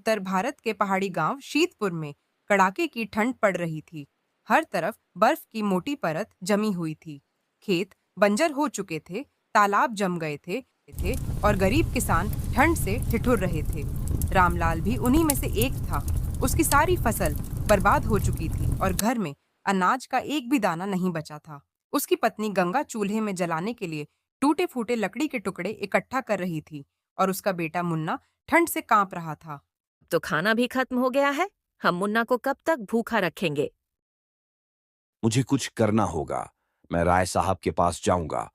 उत्तर भारत के पहाड़ी गांव शीतपुर में कड़ाके की ठंड पड़ रही थी। हर तरफ बर्फ की मोटी परत जमी हुई थी। खेत बंजर हो चुके थे, तालाब जम गए थे और गरीब किसान ठंड से ठिठुर रहे थे। रामलाल भी उन्हीं में से एक था। उसकी सारी फसल बर्बाद हो चुकी थी और घर में अनाज का एक भी दाना नहीं बचा था। उसकी पत्नी गंगा चूल्हे में जलाने के लिए टूटे फूटे लकड़ी के टुकड़े इकट्ठा कर रही थी और उसका बेटा मुन्ना ठंड से कांप रहा था। तो खाना भी खत्म हो गया है। हम मुन्ना को कब तक भूखा रखेंगे? मुझे कुछ करना होगा। मैं राय साहब के पास जाऊंगा।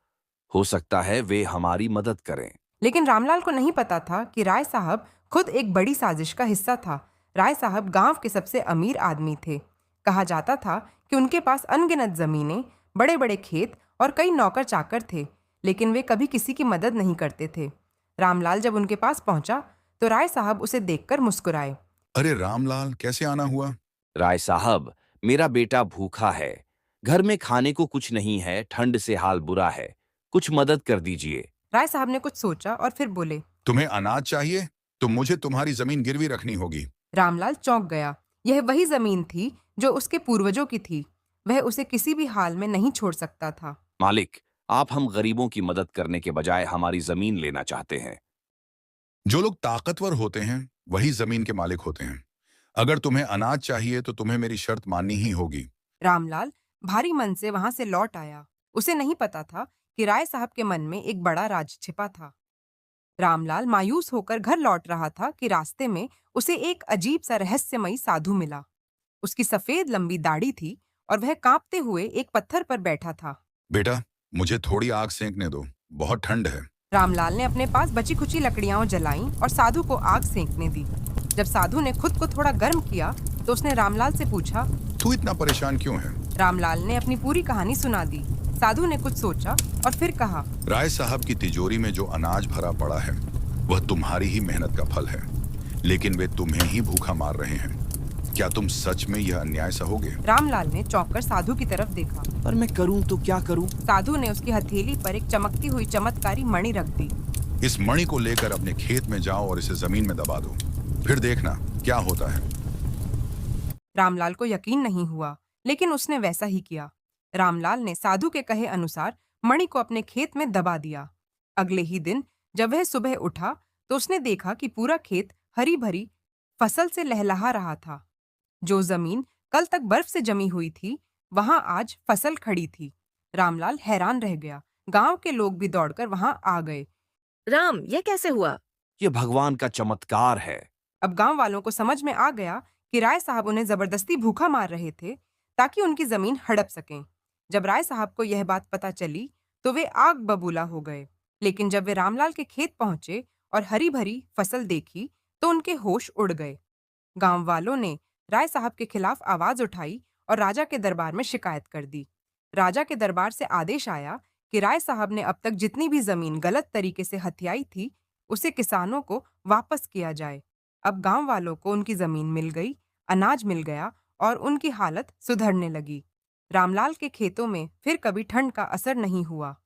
हो सकता है वे हमारी मदद करें। लेकिन रामलाल को नहीं पता था कि राय साहब खुद एक बड़ी साजिश का हिस्सा था। राय साहब गांव के सबसे अमीर आदमी थे। कहा जाता था कि उनके पास अनगिनत जमीनें, बड़े बड़े खेत और कई नौकर चाकर थे, लेकिन वे कभी किसी की मदद नहीं करते थे। रामलाल जब उनके पास पहुंचा तो राय साहब उसे देखकर मुस्कुराए। अरे रामलाल, कैसे आना हुआ? राय साहब, मेरा बेटा भूखा है। घर में खाने को कुछ नहीं है, ठंड से हाल बुरा है। कुछ मदद कर दीजिए। राय साहब ने कुछ सोचा और फिर बोले, तुम्हें अनाज चाहिए तो मुझे तुम्हारी जमीन गिरवी रखनी होगी। रामलाल चौंक गया। यह वही जमीन थी जो उसके पूर्वजों की थी। वह उसे किसी भी हाल में नहीं छोड़ सकता था। मालिक, आप हम गरीबों की मदद करने के बजाय हमारी जमीन लेना चाहते हैं। जो लोग ताकतवर होते हैं वही जमीन के मालिक होते हैं। अगर तुम्हें अनाज चाहिए तो तुम्हें मेरी शर्त माननी ही होगी। रामलाल भारी मन से वहां से लौट आया। उसे नहीं पता था कि राय साहब के मन में एक बड़ा राज छिपा था। रामलाल मायूस होकर घर लौट रहा था कि रास्ते में उसे एक अजीब सा रहस्यमयी साधु मिला। उसकी सफेद लंबी दाढ़ी थी और वह कांपते हुए एक पत्थर पर बैठा था। बेटा, मुझे थोड़ी आग सेंकने दो, बहुत ठंड है। रामलाल ने अपने पास बची खुची लकड़ियां जलाईं और साधु को आग सेंकने दी। जब साधु ने खुद को थोड़ा गर्म किया तो उसने रामलाल से पूछा, तू इतना परेशान क्यों है? रामलाल ने अपनी पूरी कहानी सुना दी। साधु ने कुछ सोचा और फिर कहा, राय साहब की तिजोरी में जो अनाज भरा पड़ा है वह तुम्हारी ही मेहनत का फल है, लेकिन वे तुम्हें ही भूखा मार रहे हैं। क्या तुम सच में यह अन्याय सहोगे? रामलाल ने चौंककर साधु की तरफ देखा। पर मैं करूं तो क्या करूं? साधु ने उसकी हथेली पर एक चमकती हुई चमत्कारी मणि रख दी। इस मणि को लेकर अपने खेत में जाओ और इसे जमीन में दबा दो, फिर देखना क्या होता है। रामलाल को यकीन नहीं हुआ, लेकिन उसने वैसा ही किया। रामलाल ने साधु के कहे अनुसार मणि को अपने खेत में दबा दिया। अगले ही दिन जब वह सुबह उठा तो उसने देखा कि पूरा खेत हरी भरी फसल से लहलहा रहा था। जो जमीन कल तक बर्फ से जमी हुई थी, वहां आज फसल खड़ी थी। रामलाल हैरान रह गया। गांव के लोग भी दौड़कर वहां आ गए। राम, यह कैसे हुआ? यह भगवान का चमत्कार है। अब गांव वालों को समझ में आ गया कि राय साहब उन्हें जबरदस्ती भूखा मार रहे थे ताकि उनकी जमीन हड़प सकें। जब राय साहब को यह बात पता चली तो वे आग बबूला हो गए। लेकिन जब वे रामलाल के खेत पहुंचे और हरी भरी फसल देखी तो उनके होश उड़ गए। गांव वालों ने राय साहब के खिलाफ आवाज उठाई और राजा के दरबार में शिकायत कर दी। राजा के दरबार से आदेश आया कि राय साहब ने अब तक जितनी भी जमीन गलत तरीके से हथियाई थी, उसे किसानों को वापस किया जाए। अब गांव वालों को उनकी जमीन मिल गई, अनाज मिल गया और उनकी हालत सुधरने लगी। रामलाल के खेतों में फिर कभी ठंड का असर नहीं हुआ।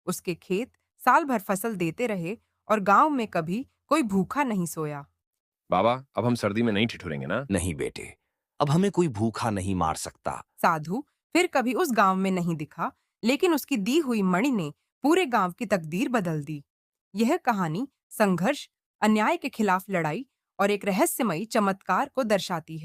उसके खेत साल भर फसल देते रहे और गांव में कभी कोई भूखा नहीं सोया। बाबा, अब हम सर्दी में नहीं ठिठुरेंगे ना? नहीं बेटे, अब हमें कोई भूखा नहीं मार सकता। साधु फिर कभी उस गांव में नहीं दिखा, लेकिन उसकी दी हुई मणि ने पूरे गांव की तकदीर बदल दी। यह कहानी संघर्ष, अन्याय के खिलाफ लड़ाई और एक रहस्यमयी चमत्कार को दर्शाती है।